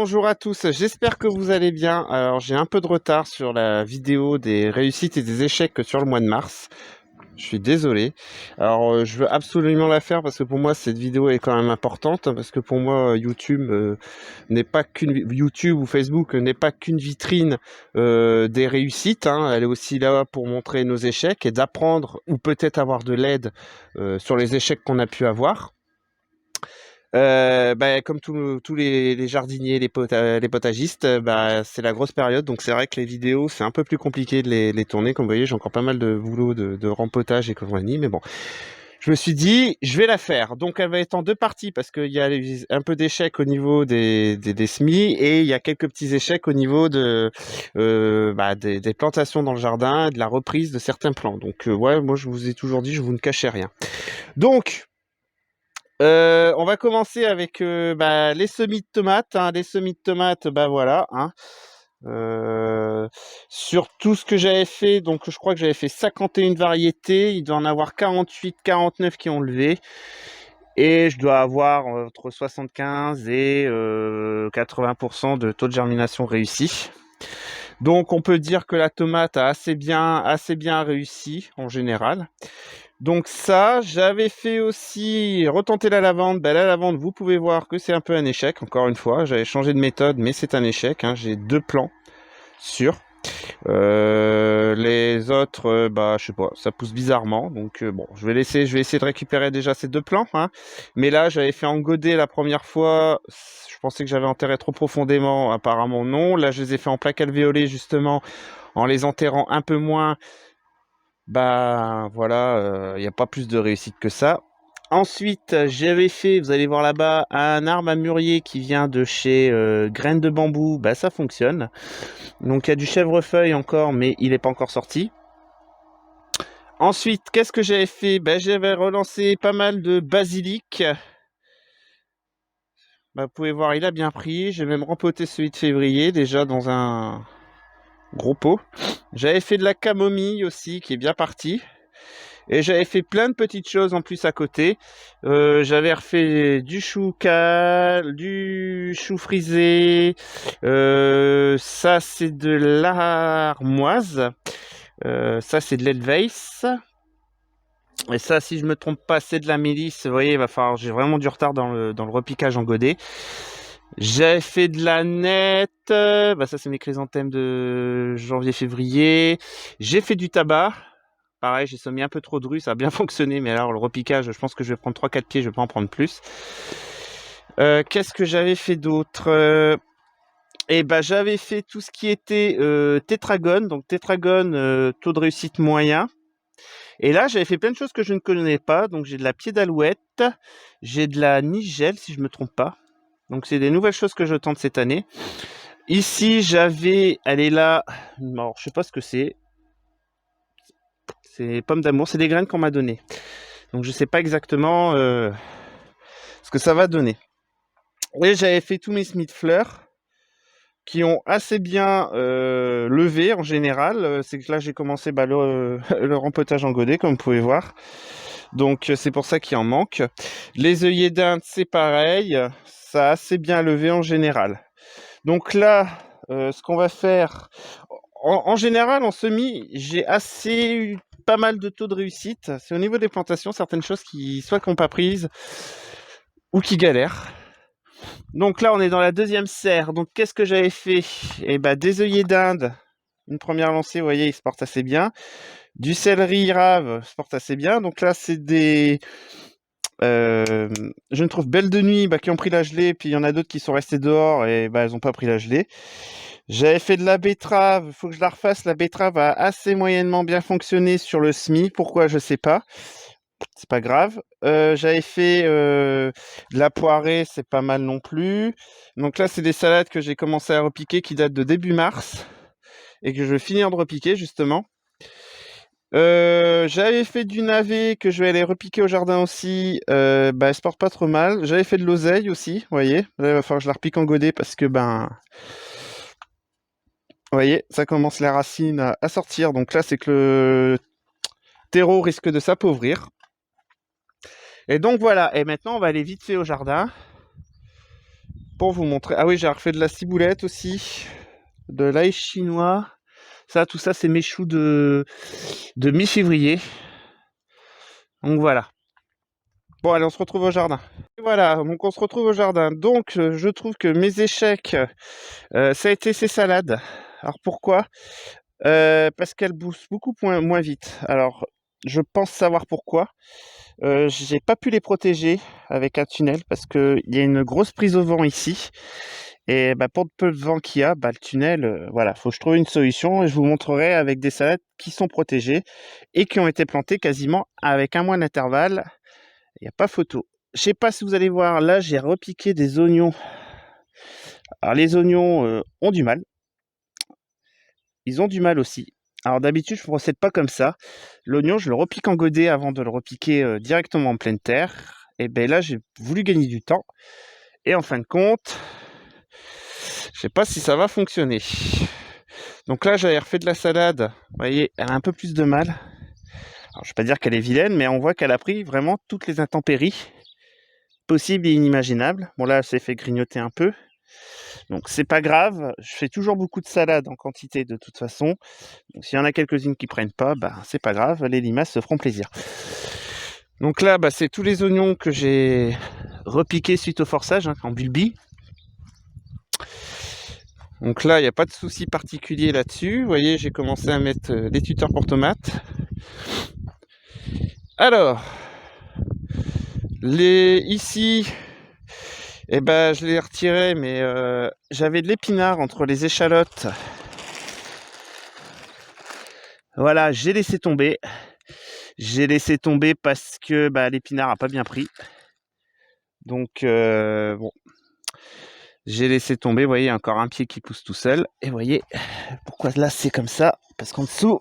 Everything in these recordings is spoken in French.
bonjour à tous, j'espère que vous allez bien. Alors j'ai un peu de retard sur la vidéo des réussites et des échecs sur le mois de mars. Je suis désolé. Alors je veux absolument la faire parce que pour moi cette vidéo est quand même importante, parce que pour moi YouTube n'est pas qu'une YouTube ou Facebook n'est pas qu'une vitrine des réussites, hein. Elle est aussi là pour montrer nos échecs et d'apprendre ou peut-être avoir de l'aide sur les échecs qu'on a pu avoir. Comme tous les jardiniers, les potagistes, c'est la grosse période, donc c'est vrai que les vidéos, c'est un peu plus compliqué de les tourner. Comme vous voyez, j'ai encore pas mal de boulot de rempotage et compagnie, mais bon, je me suis dit, je vais la faire. Donc elle va être en deux parties, parce qu'il y a un peu d'échecs au niveau des semis, et il y a quelques petits échecs au niveau des plantations dans le jardin, de la reprise de certains plants. Donc ouais, moi je vous ai toujours dit, je vous ne cachais rien. Donc, on va commencer avec les semis de tomates, hein. Les semis de tomates, voilà, hein. Sur tout ce que j'avais fait, donc je crois que j'avais fait 51 variétés, il doit en avoir 48, 49 qui ont levé, et je dois avoir entre 75 et 80% de taux de germination réussi. Donc on peut dire que la tomate a assez bien réussi en général. Donc ça, j'avais fait aussi retenter la lavande. La lavande, vous pouvez voir que c'est un peu un échec, encore une fois. J'avais changé de méthode, mais c'est un échec, hein. J'ai 2 plants sûrs. Les autres, je sais pas, ça pousse bizarrement. Donc bon, je vais essayer de récupérer déjà ces 2 plants, hein. Mais là, j'avais fait engoder la première fois. Je pensais que j'avais enterré trop profondément. Apparemment non. Là, je les ai fait en plaque alvéolée, justement, en les enterrant un peu moins. Voilà, il n'y a pas plus de réussite que ça. Ensuite, j'avais fait, vous allez voir là-bas, un arbre à mûrier qui vient de chez Graines de Bambou. Ça fonctionne. Donc il y a du chèvrefeuille encore, mais il n'est pas encore sorti. Ensuite, qu'est-ce que j'avais fait? J'avais relancé pas mal de basilic. Vous pouvez voir, il a bien pris. J'ai même rempoté celui de février, déjà dans un gros pot. J'avais fait de la camomille aussi, qui est bien partie. Et j'avais fait plein de petites choses en plus à côté. J'avais refait du chou cal, du chou frisé. Ça, c'est de l'armoise. Ça, c'est de l'Edelweiss. Et ça, si je me trompe pas, c'est de la mélisse. Vous voyez, il va falloir. J'ai vraiment du retard dans le repiquage en godet. J'ai fait de la nette. Ça, c'est mes chrysanthèmes de janvier-février. J'ai fait du tabac. Pareil, j'ai semé un peu trop de rue, ça a bien fonctionné, mais alors le repiquage, je pense que je vais prendre 3-4 pieds, je vais pas en prendre plus. Qu'est-ce que j'avais fait d'autre? J'avais fait tout ce qui était tétragone, donc tétragone, taux de réussite moyen. Et là, j'avais fait plein de choses que je ne connais pas, donc j'ai de la pied d'alouette, j'ai de la nigelle, si je me trompe pas. Donc c'est des nouvelles choses que je tente cette année. Ici, elle est là, alors je sais pas ce que c'est. C'est pommes d'amour, c'est des graines qu'on m'a données. Donc je sais pas exactement ce que ça va donner. Et j'avais fait tous mes semis de fleurs qui ont assez bien levé en général. C'est que là j'ai commencé le rempotage en godet, comme vous pouvez voir. Donc c'est pour ça qu'il en manque. Les œillets d'Inde, c'est pareil. Ça a assez bien levé en général. Donc là, ce qu'on va faire, en général, en semis, j'ai eu pas mal de taux de réussite. C'est au niveau des plantations, certaines choses qui soit qui n'ont pas prise ou qui galèrent. Donc là, on est dans la deuxième serre. Donc qu'est-ce que j'avais fait? Des œillets d'Inde. Une première lancée, vous voyez, ils se portent assez bien. Du céleri rave se porte assez bien. Donc là, c'est des... je ne trouve belles de nuit qui ont pris la gelée. Puis il y en a d'autres qui sont restées dehors et elles n'ont pas pris la gelée. J'avais fait de la betterave. Il faut que je la refasse. La betterave a assez moyennement bien fonctionné sur le semis. Pourquoi? Je sais pas. C'est pas grave. J'avais fait de la poirée, c'est pas mal non plus. Donc là, c'est des salades que j'ai commencé à repiquer qui datent de début mars et que je vais finir de repiquer justement. J'avais fait du navet que je vais aller repiquer au jardin aussi. Elle se porte pas trop mal. J'avais fait de l'oseille aussi, vous voyez. Là, il va falloir que je la repique en godet parce que vous voyez, ça commence les racines à sortir. Donc là, c'est que le terreau risque de s'appauvrir. Et donc voilà, et maintenant on va aller vite fait au jardin. pour vous montrer. Ah oui, j'ai refait de la ciboulette aussi, de l'ail chinois. Ça, tout ça, c'est mes choux de mi-février. Donc voilà. Bon, allez, on se retrouve au jardin. Et voilà, donc on se retrouve au jardin. Donc, je trouve que mes échecs, ça a été ces salades. Alors pourquoi? Parce qu'elles poussent beaucoup moins vite. Alors, je pense savoir pourquoi. J'ai pas pu les protéger avec un tunnel parce qu'il y a une grosse prise au vent ici. Et bah, pour le peu de vent qu'il y a, bah, le tunnel, voilà, faut que je trouve une solution et je vous montrerai avec des salades qui sont protégées et qui ont été plantées quasiment avec un mois d'intervalle. Il n'y a pas photo. Je sais pas si vous allez voir, là j'ai repiqué des oignons. Alors les oignons ont du mal. Ils ont du mal aussi. Alors d'habitude je ne procède pas comme ça. L'oignon je le repique en godet avant de le repiquer directement en pleine terre. Et bien là j'ai voulu gagner du temps. Et en fin de compte, je sais pas si ça va fonctionner. Donc là j'avais refait de la salade. Vous voyez, elle a un peu plus de mal. Alors je vais pas dire qu'elle est vilaine, mais on voit qu'elle a pris vraiment toutes les intempéries possibles et inimaginables. Bon là elle s'est fait grignoter un peu. Donc c'est pas grave, je fais toujours beaucoup de salade en quantité de toute façon. Donc s'il y en a quelques-unes qui prennent pas, bah c'est pas grave, les limaces se feront plaisir. Donc là, bah, c'est tous les oignons que j'ai repiqués suite au forçage, en bulbie. Donc là, il n'y a pas de souci particulier là-dessus. Vous voyez, j'ai commencé à mettre des tuteurs pour tomates. Alors, ici, eh ben, je l'ai retiré, mais j'avais de l'épinard entre les échalotes. Voilà, j'ai laissé tomber. J'ai laissé tomber parce que bah, l'épinard n'a pas bien pris. Donc, bon, j'ai laissé tomber. Vous voyez, encore un pied qui pousse tout seul. Et vous voyez, pourquoi là c'est comme ça? Parce qu'en dessous,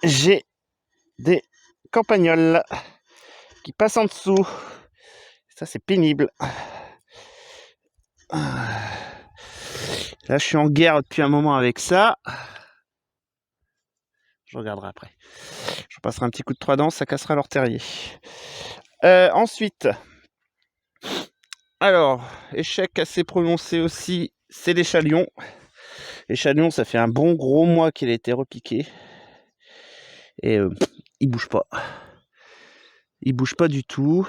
j'ai des campagnols qui passent en dessous. Ça, c'est pénible. Là, je suis en guerre depuis un moment avec ça. Je regarderai après. Je passerai un petit coup de 3 dents, ça cassera leur terrier. Ensuite, alors, échec assez prononcé aussi, c'est l'échalion. L'échalion, ça fait un bon gros mois qu'il a été repiqué. Et il bouge pas. Il bouge pas du tout.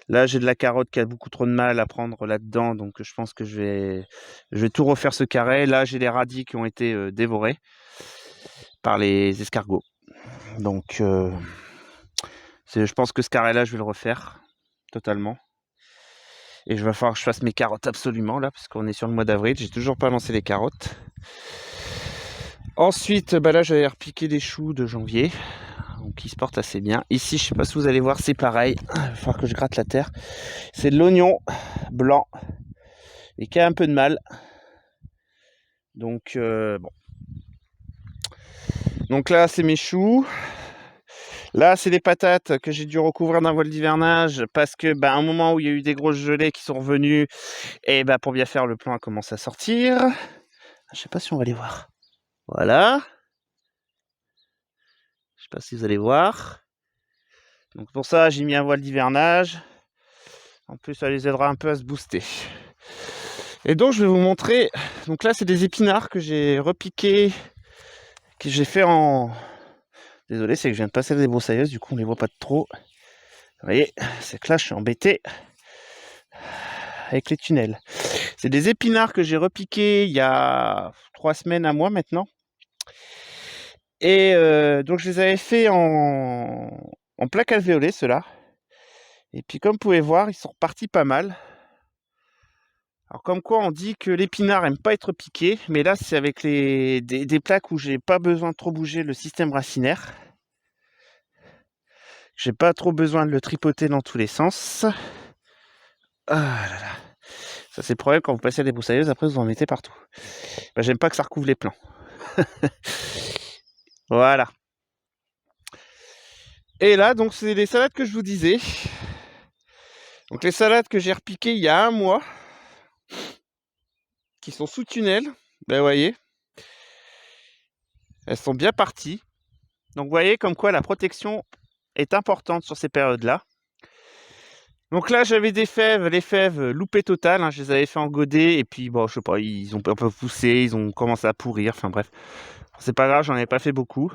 Là, j'ai de la carotte qui a beaucoup trop de mal à prendre là-dedans, donc je pense que je vais tout refaire ce carré. Là, j'ai les radis qui ont été dévorés par les escargots. Donc, je pense que ce carré-là, je vais le refaire totalement. Et il va falloir que je fasse mes carottes absolument, là, parce qu'on est sur le mois d'avril. J'ai toujours pas lancé les carottes. Ensuite, bah là, j'avais repiqué des choux de janvier. Donc, ils se portent assez bien. Ici, je sais pas si vous allez voir, c'est pareil. Il va falloir que je gratte la terre. C'est de l'oignon blanc et qui a un peu de mal. Donc, bon. Donc là, c'est mes choux. Là, c'est des patates que j'ai dû recouvrir d'un voile d'hivernage parce que, bah, à un moment où il y a eu des grosses gelées qui sont revenues, et bah, pour bien faire, le plan a commencé à sortir. Je sais pas si on va les voir. Voilà. Je sais pas si vous allez voir. Donc pour ça, j'ai mis un voile d'hivernage. En plus, ça les aidera un peu à se booster. Et donc, je vais vous montrer. Donc là, c'est des épinards que j'ai repiqués, que j'ai fait en... Désolé, c'est que je viens de passer des broussailleuses, du coup, on les voit pas de trop. Vous voyez, c'est que là, je suis embêté avec les tunnels. C'est des épinards que j'ai repiqués il y a 3 semaines, un mois maintenant. Et donc, je les avais fait en plaque alvéolée, ceux-là. Et puis, comme vous pouvez voir, ils sont repartis pas mal. Alors comme quoi on dit que l'épinard aime pas être piqué, mais là c'est avec des plaques où j'ai pas besoin de trop bouger le système racinaire. J'ai pas trop besoin de le tripoter dans tous les sens. Ah là là. Ça c'est le problème quand vous passez à des broussailleuses, après vous en mettez partout. Bah, j'aime pas que ça recouvre les plants. Voilà. Et là donc c'est les salades que je vous disais. Donc les salades que j'ai repiquées il y a un mois, qui sont sous tunnel, ben vous voyez, elles sont bien parties. Donc vous voyez comme quoi la protection est importante sur ces périodes-là. Donc là, j'avais des fèves, les fèves loupées totales, hein, je les avais fait en godet, et puis bon, je sais pas, ils ont un peu poussé, ils ont commencé à pourrir, enfin bref. C'est pas grave, j'en avais pas fait beaucoup.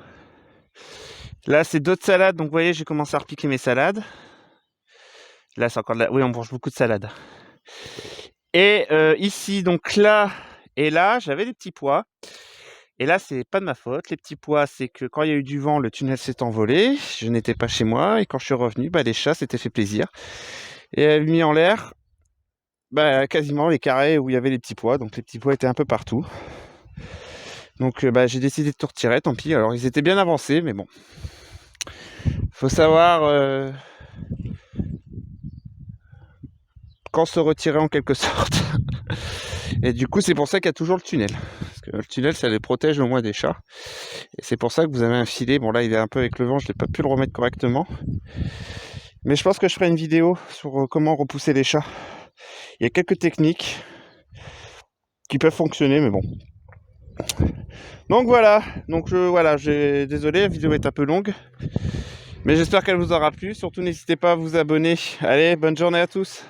Là, c'est d'autres salades, donc vous voyez, j'ai commencé à repiquer mes salades. Là, c'est encore de la... Oui, on mange beaucoup de salades. Et ici, donc là et là, j'avais des petits pois. Et là, c'est pas de ma faute. Les petits pois, c'est que quand il y a eu du vent, le tunnel s'est envolé. Je n'étais pas chez moi. Et quand je suis revenu, les chats s'étaient fait plaisir. Et avaient mis en l'air quasiment les carrés où il y avait les petits pois. Donc les petits pois étaient un peu partout. Donc j'ai décidé de tout retirer, tant pis. Alors ils étaient bien avancés, mais bon. Faut savoir quand se retirer en quelque sorte. Et du coup, c'est pour ça qu'il y a toujours le tunnel. Parce que le tunnel, ça les protège au moins des chats. Et c'est pour ça que vous avez un filet. Bon là, il est un peu avec le vent, je n'ai pas pu le remettre correctement. Mais je pense que je ferai une vidéo sur comment repousser les chats. Il y a quelques techniques qui peuvent fonctionner, mais bon. Donc voilà. Désolé, la vidéo est un peu longue. Mais j'espère qu'elle vous aura plu. Surtout, n'hésitez pas à vous abonner. Allez, bonne journée à tous.